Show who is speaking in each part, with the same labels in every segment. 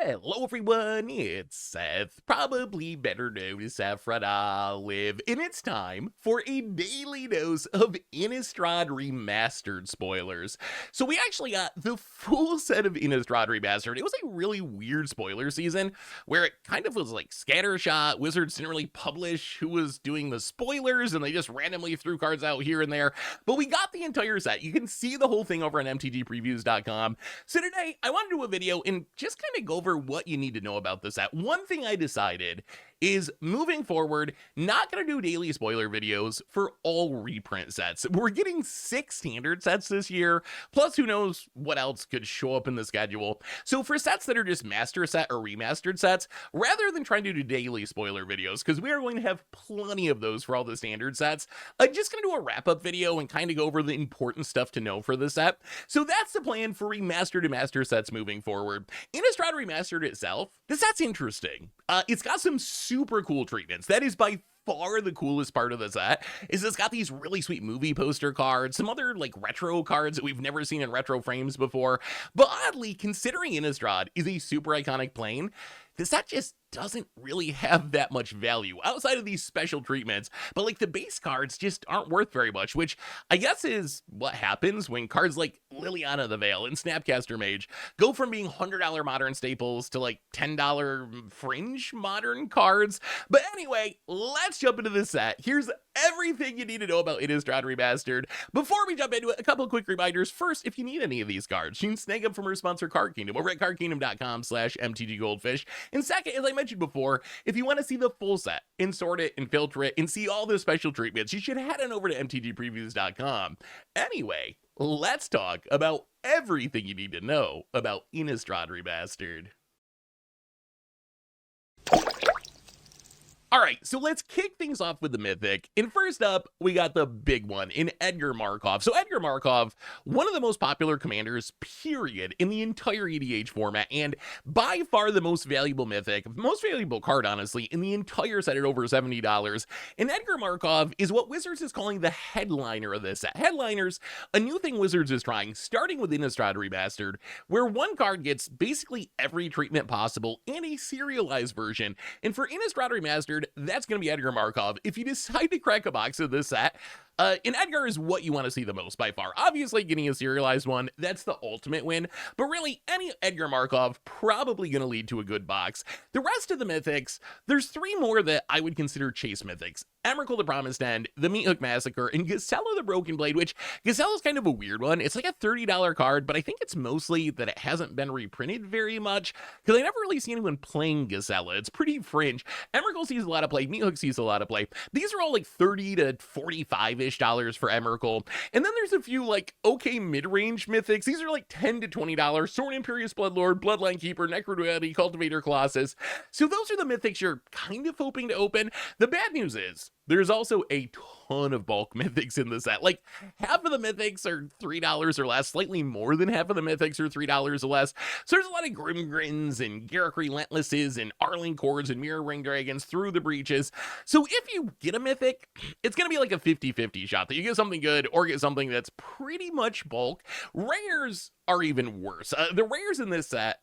Speaker 1: Hello everyone, it's Seth, probably better known as Saffron Olive, and it's time for a daily dose of Innistrad Remastered spoilers. So we actually got the full set of Innistrad Remastered. It was a really weird spoiler season, where it kind of was like scattershot. Wizards didn't really publish who was doing the spoilers, and they just randomly threw cards out here and there, but we got the entire set. You can see the whole thing over on MTGPreviews.com. So today, I want to do a video and just kind of go over what you need to know about this set. One thing I decided is moving forward, not going to do daily spoiler videos for all reprint sets. We're getting 6 standard sets this year, plus who knows what else could show up in the schedule. So for sets that are just master set or remastered sets, rather than trying to do daily spoiler videos, because we are going to have plenty of those for all the standard sets, I'm just going to do a wrap-up video and kind of go over the important stuff to know for the set. So that's the plan for remastered and master sets moving forward. Innistrad Remastered itself, the set's interesting. It's got some super cool treatments. That is by far the coolest part of the set, is it's got these really sweet movie poster cards, some other like retro cards that we've never seen in retro frames before. But oddly, considering Innistrad is a super iconic plane, the set just doesn't really have that much value outside of these special treatments, but like the base cards just aren't worth very much, which I guess is what happens when cards like Liliana the Veil and Snapcaster Mage go from being $100 modern staples to like $10 fringe modern cards. But anyway, let's jump into this set. Here's everything you need to know about Innistrad Remastered. Before we jump into it, a couple of quick reminders. First, if you need any of these cards, you can snag them from our sponsor Card Kingdom over at cardkingdom.com/MTGGoldfish. And second, as I mentioned before, if you want to see the full set and sort it and filter it and see all the special treatments, you should head on over to MTGPreviews.com. Anyway, let's talk about everything you need to know about Innistrad Remastered. Alright, so let's kick things off with the Mythic, and first up, we got the big one in Edgar Markov. So Edgar Markov, one of the most popular commanders, period, in the entire EDH format, and by far the most valuable Mythic, most valuable card, honestly, in the entire set at over $70, and Edgar Markov is what Wizards is calling the headliner of this set. Headliners, a new thing Wizards is trying, starting with Innistrad Remastered, where one card gets basically every treatment possible in a serialized version, and for Innistrad Remastered, that's going to be Edgar Markov. If you decide to crack a box of this set, and Edgar is what you want to see the most by far. Obviously, getting a serialized one, that's the ultimate win, but really, any Edgar Markov probably going to lead to a good box. The rest of the Mythics, there's 3 more that I would consider chase Mythics. Emrakul the Promised End, the Meathook Massacre, and Gisela the Broken Blade, which Gisela's kind of a weird one. It's like a $30 card, but I think it's mostly that it hasn't been reprinted very much, because I never really see anyone playing Gisela. It's pretty fringe. Emrakul sees a lot of play, Meathook sees a lot of play. These are all like $30 to $45-ish for Emrakul. And then there's a few like okay mid-range Mythics. These are like $10 to $20. Sword Imperious Bloodlord, Bloodline Keeper, Necroduality, Cultivator Colossus. So those are the Mythics you're kind of hoping to open. The bad news is, there's also a ton of bulk Mythics in the set. Like, half of the Mythics are $3 or less, slightly more than half of the Mythics are $3 or less. So there's a lot of Grimgrins and Garruk Relentlesses and Arling Chords and Mirror Ring Dragons through the breaches. So if you get a Mythic, it's going to be like a 50-50 shot that you get something good or get something that's pretty much bulk. Rares are even worse. The rares in this set,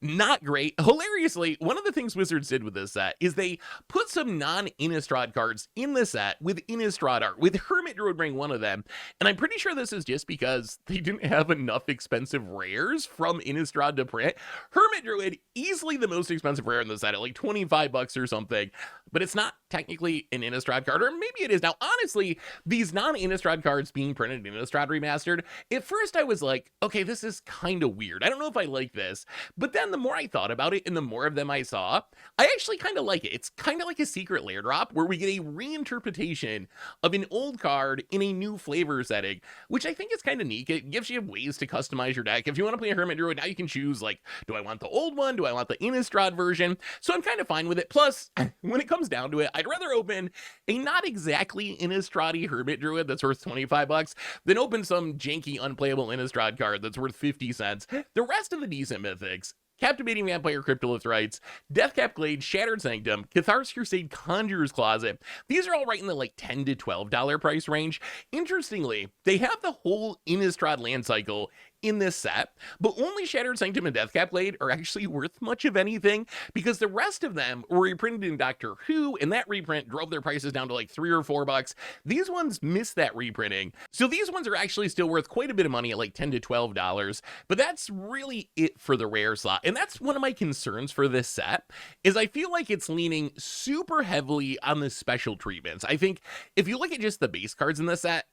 Speaker 1: not great. Hilariously, one of the things Wizards did with this set is they put some non-Innistrad cards in the set with Innistrad art, with Hermit Druid being one of them, and I'm pretty sure this is just because they didn't have enough expensive rares from Innistrad to print. Hermit Druid, easily the most expensive rare in the set at like $25 or something, but it's not technically an Innistrad card, or maybe it is. Now, honestly, these non-Innistrad cards being printed in Innistrad Remastered, at first I was like, okay, this is kind of weird. I don't know if I like this, but then the more I thought about it and the more of them I saw, I actually kind of like it. It's kind of like a secret lair drop where we get a reinterpretation of an old card in a new flavor setting, which I think is kind of neat. It gives you ways to customize your deck. If you want to play a Hermit Druid, now you can choose, like, do I want the old one? Do I want the Innistrad version? So I'm kind of fine with it. Plus, when it comes down to it, I'd rather open a not exactly Innistrad-y Hermit Druid that's worth $25 than open some janky, unplayable Innistrad card that's worth 50 cents. The rest of the decent Mythics, Captivating Vampire Cryptolith Rites, Deathcap Glade, Shattered Sanctum, Cathar's Crusade, Conjurer's Closet. These are all right in the like $10 to $12 price range. Interestingly, they have the whole Innistrad land cycle in this set, but only Shattered Sanctum and Deathcap Blade are actually worth much of anything, because the rest of them were reprinted in Doctor Who, and that reprint drove their prices down to like $3 or $4. These ones missed that reprinting, so these ones are actually still worth quite a bit of money at like $10 to $12, but that's really it for the rare slot. And that's one of my concerns for this set, is I feel like it's leaning super heavily on the special treatments. I think if you look at just the base cards in this set,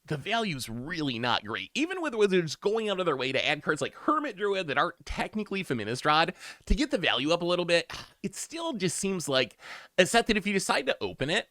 Speaker 1: the value's really not great. Even with Wizards going out of their way to add cards like Hermit Druid that aren't technically from Innistrad to get the value up a little bit, it still just seems like a set that if you decide to open it,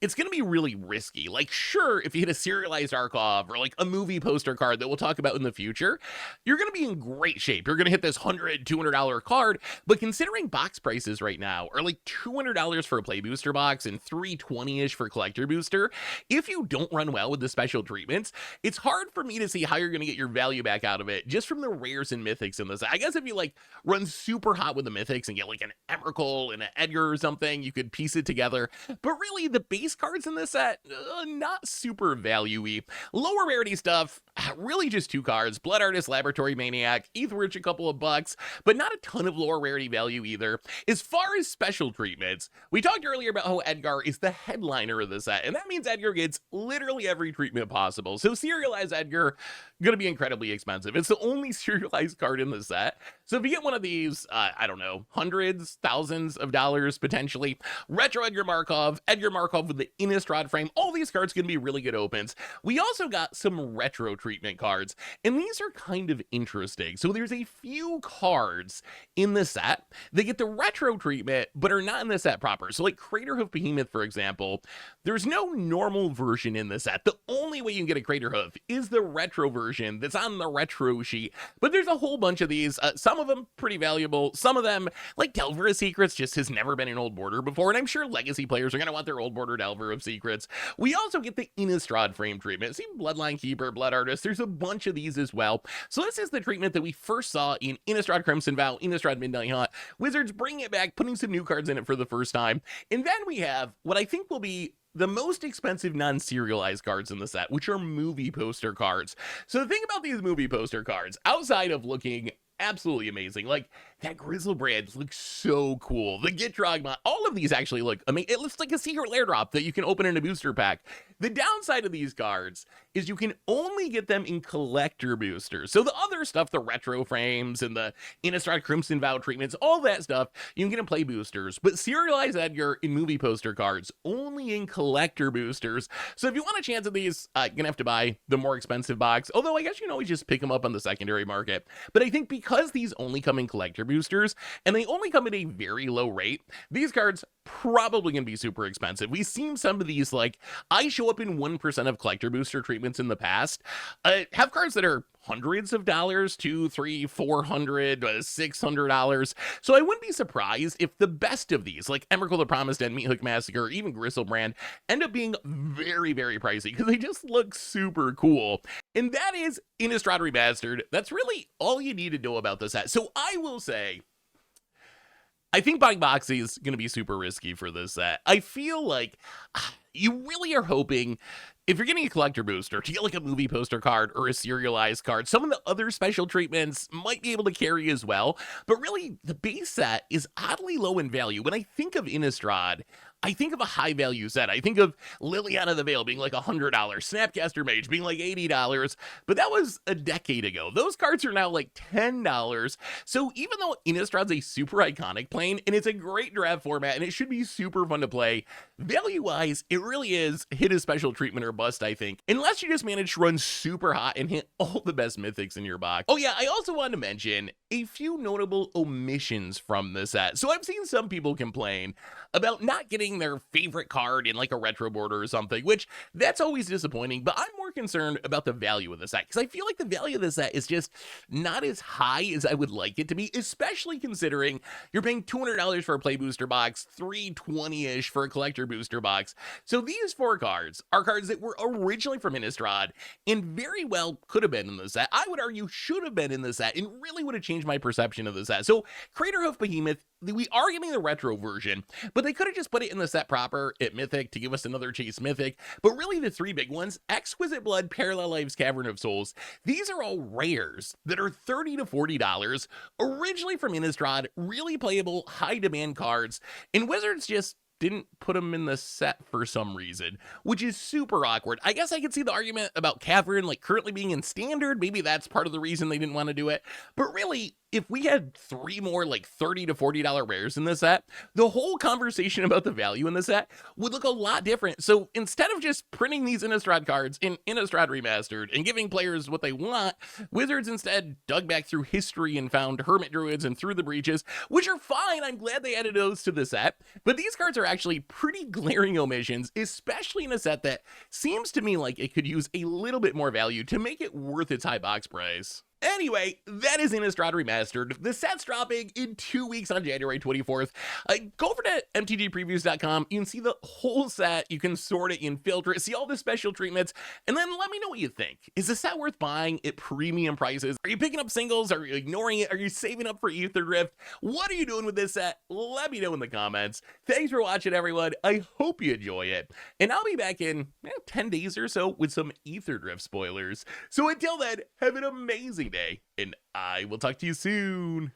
Speaker 1: it's going to be really risky. Like, sure, if you hit a serialized Archive or like a movie poster card that we'll talk about in the future, you're going to be in great shape. You're going to hit this $100, $200 card, but considering box prices right now are like $200 for a play booster box and $320-ish for collector booster, if you don't run well with the special treatments, it's hard for me to see how you're going to get your value back out of it just from the rares and mythics in this. I guess if you like run super hot with the mythics and get like an Emrakul and an Edgar or something, you could piece it together, but really the base cards in this set, not super value-y. Lower rarity stuff, really just 2 cards, Blood Artist, Laboratory Maniac, Aetherwitch a couple of bucks, but not a ton of lower rarity value either. As far as special treatments, we talked earlier about how Edgar is the headliner of the set, and that means Edgar gets literally every treatment possible. So serialized Edgar, gonna be incredibly expensive. It's the only serialized card in the set. So if you get one of these, I don't know, hundreds, thousands of dollars potentially. Retro Edgar Markov with the Innistrad frame, all these cards can be really good opens. We also got some retro treatment cards, and these are kind of interesting. So there's a few cards in the set that get the retro treatment, but are not in the set proper. So like Craterhoof Behemoth, for example, there's no normal version in the set. The only way you can get a Craterhoof is the retro version that's on the retro sheet, but there's a whole bunch of these. Some of them pretty valuable, some of them, like Delver of Secrets, just has never been an old border before, and I'm sure legacy players are going to want their old border Delver of Secrets. We also get the Innistrad frame treatment. See, Bloodline Keeper, Blood Artist, there's a bunch of these as well. So this is the treatment that we first saw in Innistrad Crimson Vow, Innistrad Midnight Hunt. Wizards bringing it back, putting some new cards in it for the first time, and then we have what I think will be the most expensive non-serialized cards in the set, which are movie poster cards. So the thing about these movie poster cards, outside of looking absolutely amazing, like that Grizzlebrand looks so cool, the Gitrog, all of these actually look amazing. It looks like a secret lair drop that you can open in a booster pack. The downside of these cards is you can only get them in collector boosters. So the other stuff, the retro frames and the Innistrad Crimson Vow treatments, all that stuff, you can get in play boosters, but serialized Edgar in movie poster cards only in collector boosters. So if you want a chance at these, you're gonna have to buy the more expensive box, although I guess you can always just pick them up on the secondary market. But I think because these only come in collector boosters and they only come at a very low rate, these cards probably gonna be super expensive. We've seen some of these, like I show up in 1% of collector booster treatments in the past, have cards that are hundreds of dollars, $200, $300, $400, $600. So I wouldn't be surprised if the best of these, like Emrakul the Promised End, Meathook Massacre, or even Grizzlebrand, end up being very, very pricey because they just look super cool. And that is Innistrad Remastered. That's really all you need to know about this set. So I will say, I think buying boxy is going to be super risky for this set. I feel like you really are hoping, if you're getting a collector booster, to get like a movie poster card or a serialized card. Some of the other special treatments might be able to carry as well, but really the base set is oddly low in value. When I think of Innistrad, I think of a high value set. I think of Liliana the Veil being like $100, Snapcaster Mage being like $80, but that was a decade ago. Those cards are now like $10. So even though Innistrad's a super iconic plane and it's a great draft format and it should be super fun to play, value-wise, it really is hit a special treatment or bust, I think, unless you just manage to run super hot and hit all the best mythics in your box. Oh yeah, I also wanted to mention a few notable omissions from the set. So I've seen some people complain about not getting their favorite card in like a retro border or something, which that's always disappointing, but I'm more concerned about the value of the set because I feel like the value of the set is just not as high as I would like it to be, especially considering you're paying $200 for a play booster box, $320-ish for a collector booster box. So these 4 cards are cards that were originally from Innistrad and very well could have been in the set. I would argue should have been in the set and really would have changed my perception of the set. So Craterhoof Behemoth, we are getting the retro version, but they could have just put it in the set proper at Mythic to give us another Chase Mythic. But really the 3 big ones, Exquisite Infinite Blood, Parallel Lives, Cavern of Souls. These are all rares that are $30 to $40, originally from Innistrad, really playable, high demand cards, and Wizards just didn't put them in the set for some reason, which is super awkward. I guess I could see the argument about Cavern like currently being in standard. Maybe that's part of the reason they didn't want to do it. But really, if we had 3 more like $30 to $40 rares in the set, the whole conversation about the value in the set would look a lot different. So instead of just printing these Innistrad cards in Innistrad Remastered and giving players what they want, Wizards instead dug back through history and found Hermit Druids and Through the Breaches, which are fine. I'm glad they added those to the set. But these cards are actually pretty glaring omissions, especially in a set that seems to me like it could use a little bit more value to make it worth its high box price. Anyway, that is Innistrad Remastered. The set's dropping in 2 weeks on January 24th. Go over to MTGPreviews.com. You can see the whole set. You can sort it, you can filter it, see all the special treatments, and then let me know what you think. Is the set worth buying at premium prices? Are you picking up singles? Are you ignoring it? Are you saving up for Ether Drift? What are you doing with this set? Let me know in the comments. Thanks for watching, everyone. I hope you enjoy it. And I'll be back in 10 days or so with some Ether Drift spoilers. So until then, have an amazing day, and I will talk to you soon.